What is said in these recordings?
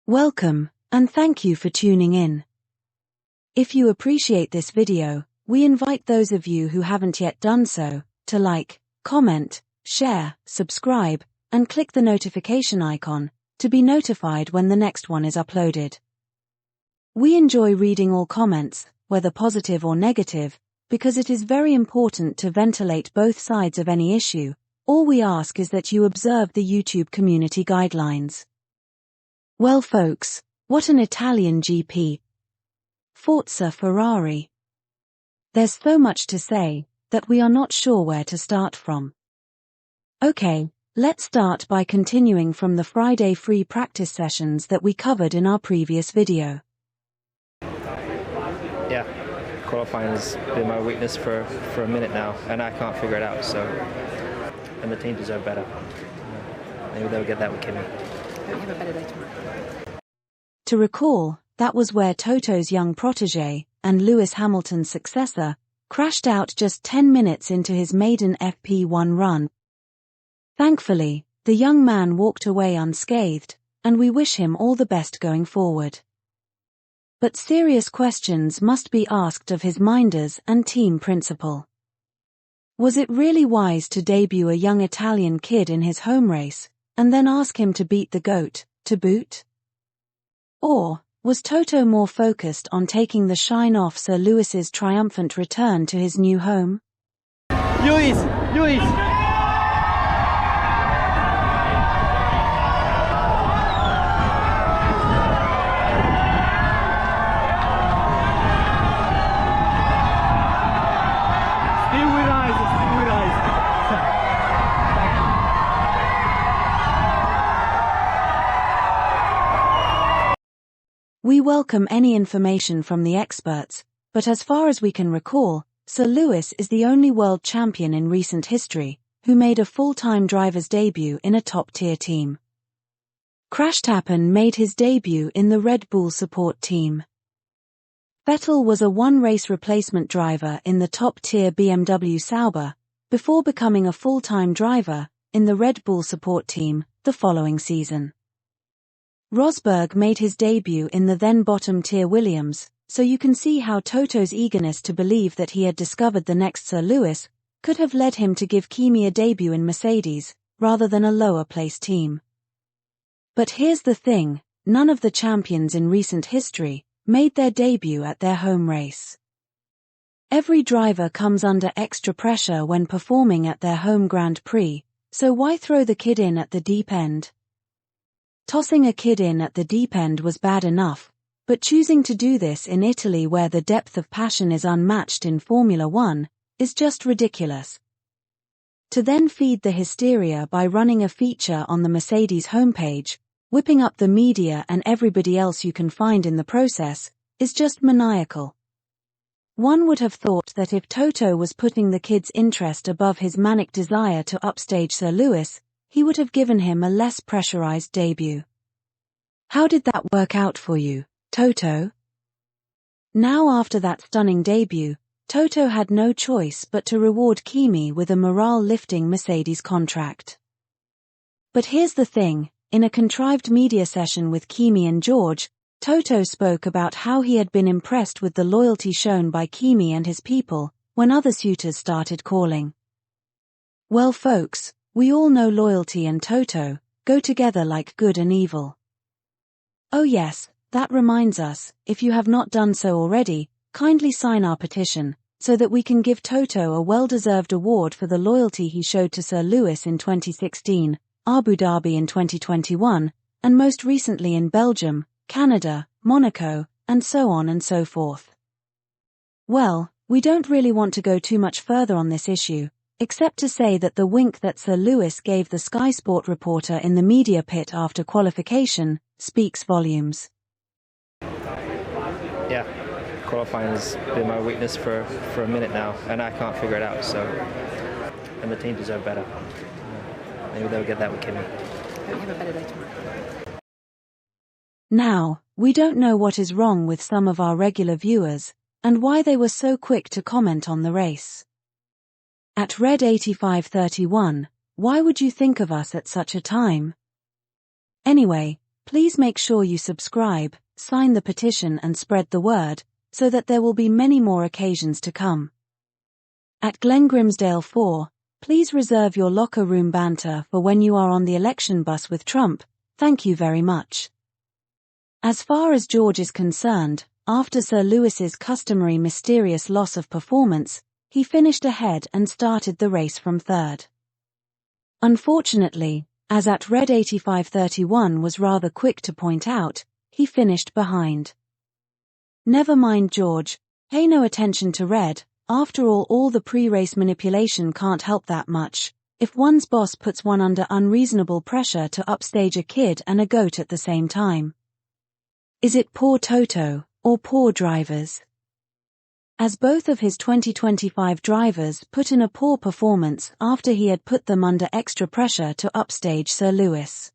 Welcome, and thank you for tuning in. If you appreciate this video, we invite those of you who haven't yet done so, to like, comment, share, subscribe, and click the notification icon, to be notified when the next one is uploaded. We enjoy reading all comments, whether positive or negative, because it is very important to ventilate both sides of any issue. All we ask is that you observe the YouTube community guidelines. Well folks, what an Italian GP. Forza Ferrari. There's so much to say, that we are not sure where to start from. Okay, let's start by continuing from the Friday free practice sessions that we covered in our previous video. Yeah, qualifying has been my weakness for a minute now, and I can't figure it out, and the team deserve better. Maybe they'll get that with Kimi. Hope you have a better day tomorrow. To recall, that was where Toto's young protege, and Lewis Hamilton's successor, crashed out just 10 minutes into his maiden FP1 run. Thankfully, the young man walked away unscathed, and we wish him all the best going forward. But serious questions must be asked of his minders and team principal. Was it really wise to debut a young Italian kid in his home race, and then ask him to beat the GOAT, to boot? Or was Toto more focused on taking the shine off Sir Lewis's triumphant return to his new home? Lewis! Still with eyes. We welcome any information from the experts, but as far as we can recall, Sir Lewis is the only world champion in recent history who made a full-time driver's debut in a top-tier team. Verstappen made his debut in the Red Bull support team. Vettel was a one-race replacement driver in the top-tier BMW Sauber, before becoming a full-time driver in the Red Bull support team the following season. Rosberg made his debut in the then bottom-tier Williams, so you can see how Toto's eagerness to believe that he had discovered the next Sir Lewis could have led him to give Kimi a debut in Mercedes, rather than a lower-placed team. But here's the thing, none of the champions in recent history made their debut at their home race. Every driver comes under extra pressure when performing at their home Grand Prix, so why throw the kid in at the deep end? Tossing a kid in at the deep end was bad enough, but choosing to do this in Italy where the depth of passion is unmatched in Formula One, is just ridiculous. To then feed the hysteria by running a feature on the Mercedes homepage, whipping up the media and everybody else you can find in the process, is just maniacal. One would have thought that if Toto was putting the kid's interest above his manic desire to upstage Sir Lewis, he would have given him a less pressurized debut. How did that work out for you, Toto? Now after that stunning debut, Toto had no choice but to reward Kimi with a morale-lifting Mercedes contract. But here's the thing, in a contrived media session with Kimi and George, Toto spoke about how he had been impressed with the loyalty shown by Kimi and his people, when other suitors started calling. Well folks, we all know loyalty and Toto go together like good and evil. Oh yes, that reminds us, if you have not done so already, kindly sign our petition, so that we can give Toto a well-deserved award for the loyalty he showed to Sir Lewis in 2016, Abu Dhabi in 2021, and most recently in Belgium, Canada, Monaco, and so on and so forth. Well, we don't really want to go too much further on this issue, except to say that the wink that Sir Lewis gave the Sky Sport reporter in the media pit after qualification speaks volumes. Yeah, qualifying has been my weakness for a minute now, and I can't figure it out, and the team deserve better. Maybe they'll get that with Kimi. Hope you have a better day tomorrow. Now, we don't know what is wrong with some of our regular viewers, and why they were so quick to comment on the race. At Red 8531, why would you think of us at such a time? Anyway, please make sure you subscribe, sign the petition and spread the word, so that there will be many more occasions to come. At Glen Grimsdale 4, please reserve your locker room banter for when you are on the election bus with Trump. Thank you very much. As far as George is concerned, after Sir Lewis's customary mysterious loss of performance, he finished ahead and started the race from third. Unfortunately, as at Red 8531 was rather quick to point out, he finished behind. Never mind George, pay no attention to Red, after all the pre-race manipulation can't help that much, if one's boss puts one under unreasonable pressure to upstage a kid and a goat at the same time. Is it poor Toto, or poor drivers? As both of his 2025 drivers put in a poor performance after he had put them under extra pressure to upstage Sir Lewis.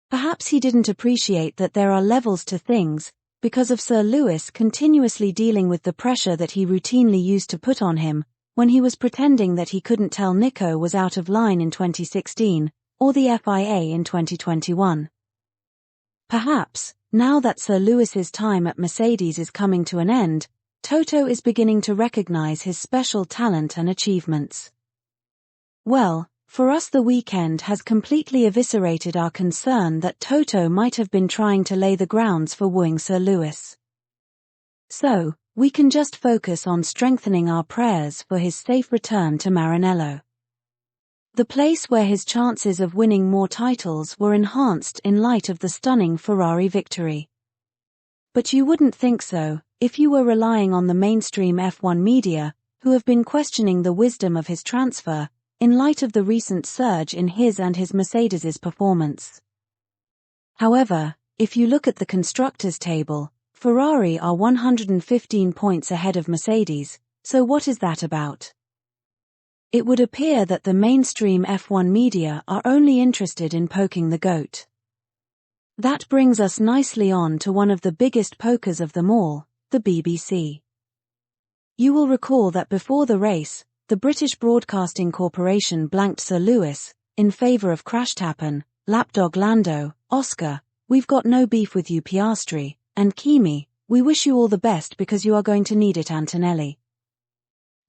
Perhaps he didn't appreciate that there are levels to things, because of Sir Lewis continuously dealing with the pressure that he routinely used to put on him, when he was pretending that he couldn't tell Nico was out of line in 2016, or the FIA in 2021. Perhaps, now that Sir Lewis's time at Mercedes is coming to an end, Toto is beginning to recognize his special talent and achievements. Well, for us the weekend has completely eviscerated our concern that Toto might have been trying to lay the grounds for wooing Sir Lewis. So, we can just focus on strengthening our prayers for his safe return to Maranello. The place where his chances of winning more titles were enhanced in light of the stunning Ferrari victory. But you wouldn't think so, if you were relying on the mainstream F1 media, who have been questioning the wisdom of his transfer, in light of the recent surge in his and his Mercedes's performance. However, if you look at the constructors' table, Ferrari are 115 points ahead of Mercedes, so what is that about? It would appear that the mainstream F1 media are only interested in poking the goat. That brings us nicely on to one of the biggest pokers of them all, the BBC. You will recall that before the race, the British Broadcasting Corporation blanked Sir Lewis, in favour of Crashtappen, Lapdog Lando, Oscar, we've got no beef with you Piastri, and Kimi, we wish you all the best because you are going to need it Antonelli.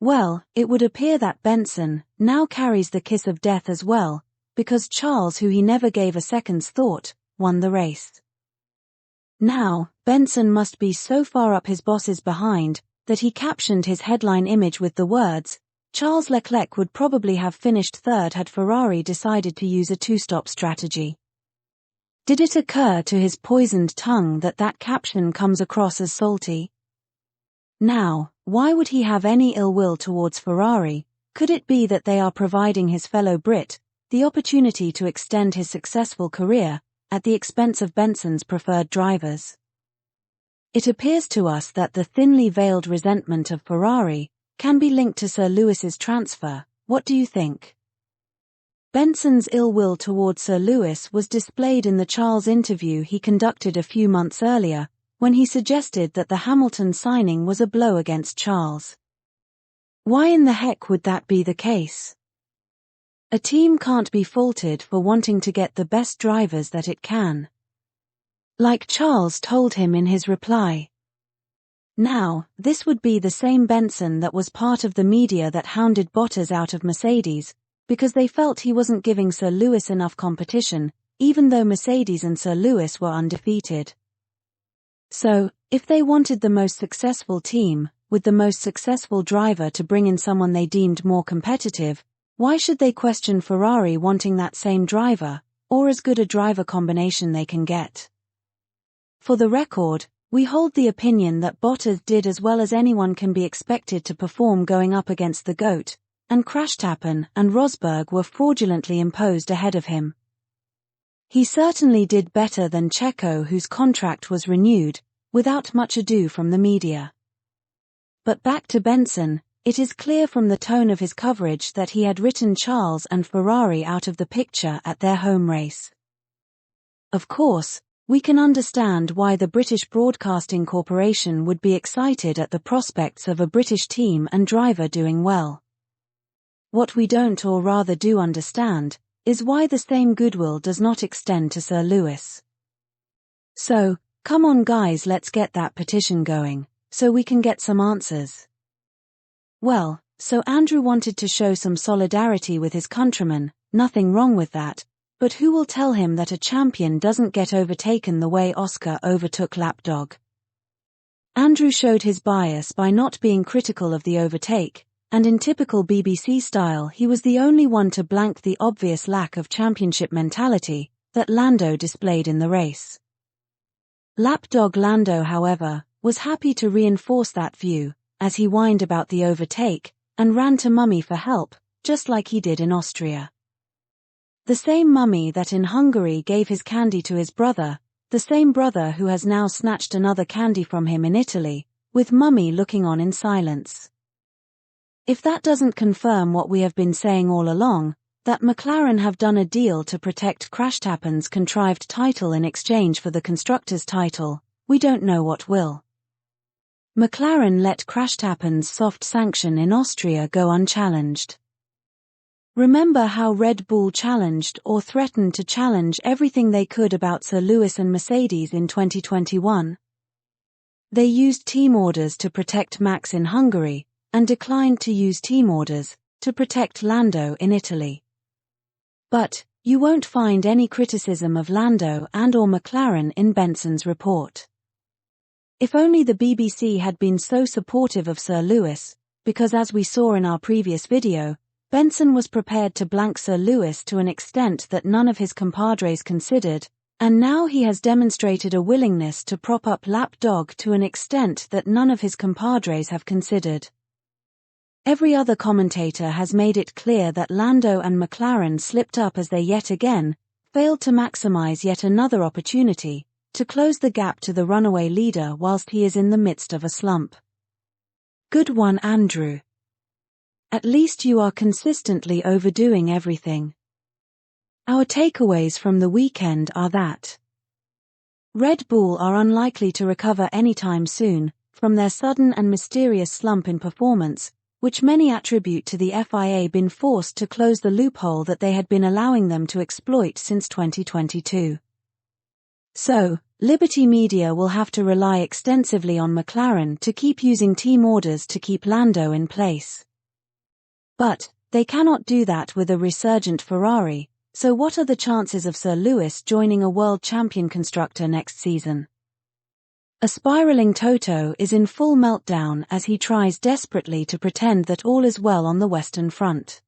Well, it would appear that Benson now carries the kiss of death as well, because Charles, who he never gave a second's thought, won the race. Now, Benson must be so far up his boss's behind that he captioned his headline image with the words, Charles Leclerc would probably have finished third had Ferrari decided to use a two-stop strategy. Did it occur to his poisoned tongue that that caption comes across as salty? Now, why would he have any ill will towards Ferrari? Could it be that they are providing his fellow Brit the opportunity to extend his successful career at the expense of Benson's preferred drivers? It appears to us that the thinly veiled resentment of Ferrari can be linked to Sir Lewis's transfer. What do you think? Benson's ill will towards Sir Lewis was displayed in the Charles interview he conducted a few months earlier, when he suggested that the Hamilton signing was a blow against Charles. Why in the heck would that be the case? A team can't be faulted for wanting to get the best drivers that it can. Like Charles told him in his reply. Now, this would be the same Benson that was part of the media that hounded Bottas out of Mercedes, because they felt he wasn't giving Sir Lewis enough competition, even though Mercedes and Sir Lewis were undefeated. So, if they wanted the most successful team, with the most successful driver to bring in someone they deemed more competitive, why should they question Ferrari wanting that same driver, or as good a driver combination they can get? For the record, we hold the opinion that Bottas did as well as anyone can be expected to perform going up against the GOAT, and Crashtappen and Rosberg were fraudulently imposed ahead of him. He certainly did better than Checo, whose contract was renewed, without much ado from the media. But back to Benson, it is clear from the tone of his coverage that he had written Charles and Ferrari out of the picture at their home race. Of course, we can understand why the British Broadcasting Corporation would be excited at the prospects of a British team and driver doing well. What we don't, or rather do understand, is why the same goodwill does not extend to Sir Lewis. So, come on guys, let's get that petition going, so we can get some answers. Well, so Andrew wanted to show some solidarity with his countrymen, nothing wrong with that, but who will tell him that a champion doesn't get overtaken the way Oscar overtook Lapdog? Andrew showed his bias by not being critical of the overtake, and in typical BBC style he was the only one to blank the obvious lack of championship mentality that Lando displayed in the race. Lapdog Lando, however, was happy to reinforce that view, as he whined about the overtake, and ran to Mummy for help, just like he did in Austria. The same Mummy that in Hungary gave his candy to his brother, the same brother who has now snatched another candy from him in Italy, with Mummy looking on in silence. If that doesn't confirm what we have been saying all along, that McLaren have done a deal to protect Verstappen's contrived title in exchange for the constructors' title, we don't know what will. McLaren let Verstappen's soft sanction in Austria go unchallenged. Remember how Red Bull challenged or threatened to challenge everything they could about Sir Lewis and Mercedes in 2021? They used team orders to protect Max in Hungary, and declined to use team orders to protect Lando in Italy. But you won't find any criticism of Lando and/or McLaren in Benson's report. If only the BBC had been so supportive of Sir Lewis, because as we saw in our previous video, Benson was prepared to blank Sir Lewis to an extent that none of his compadres considered, and now he has demonstrated a willingness to prop up Lapdog to an extent that none of his compadres have considered. Every other commentator has made it clear that Lando and McLaren slipped up as they yet again failed to maximize yet another opportunity to close the gap to the runaway leader whilst he is in the midst of a slump. Good one, Andrew. At least you are consistently overdoing everything. Our takeaways from the weekend are that Red Bull are unlikely to recover anytime soon from their sudden and mysterious slump in performance, which many attribute to the FIA being forced to close the loophole that they had been allowing them to exploit since 2022. So, Liberty Media will have to rely extensively on McLaren to keep using team orders to keep Lando in place. But they cannot do that with a resurgent Ferrari, so what are the chances of Sir Lewis joining a world champion constructor next season? A spiraling Toto is in full meltdown as he tries desperately to pretend that all is well on the Western Front.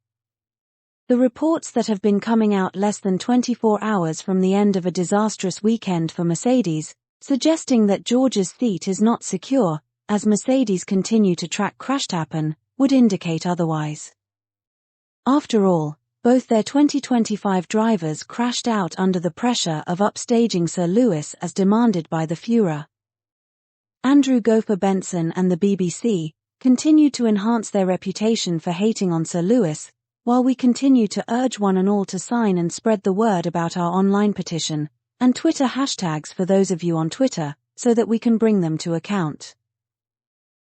The reports that have been coming out less than 24 hours from the end of a disastrous weekend for Mercedes, suggesting that George's seat is not secure, as Mercedes continue to track Verstappen, would indicate otherwise. After all, both their 2025 drivers crashed out under the pressure of upstaging Sir Lewis as demanded by the Führer. Andrew Gopher Benson and the BBC continued to enhance their reputation for hating on Sir Lewis, while we continue to urge one and all to sign and spread the word about our online petition, and Twitter hashtags for those of you on Twitter, so that we can bring them to account.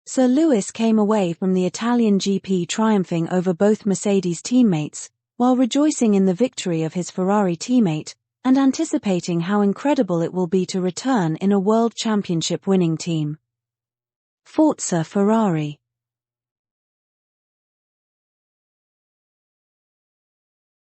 Sir Lewis came away from the Italian GP triumphing over both Mercedes teammates, while rejoicing in the victory of his Ferrari teammate, and anticipating how incredible it will be to return in a World Championship winning team. Forza Ferrari.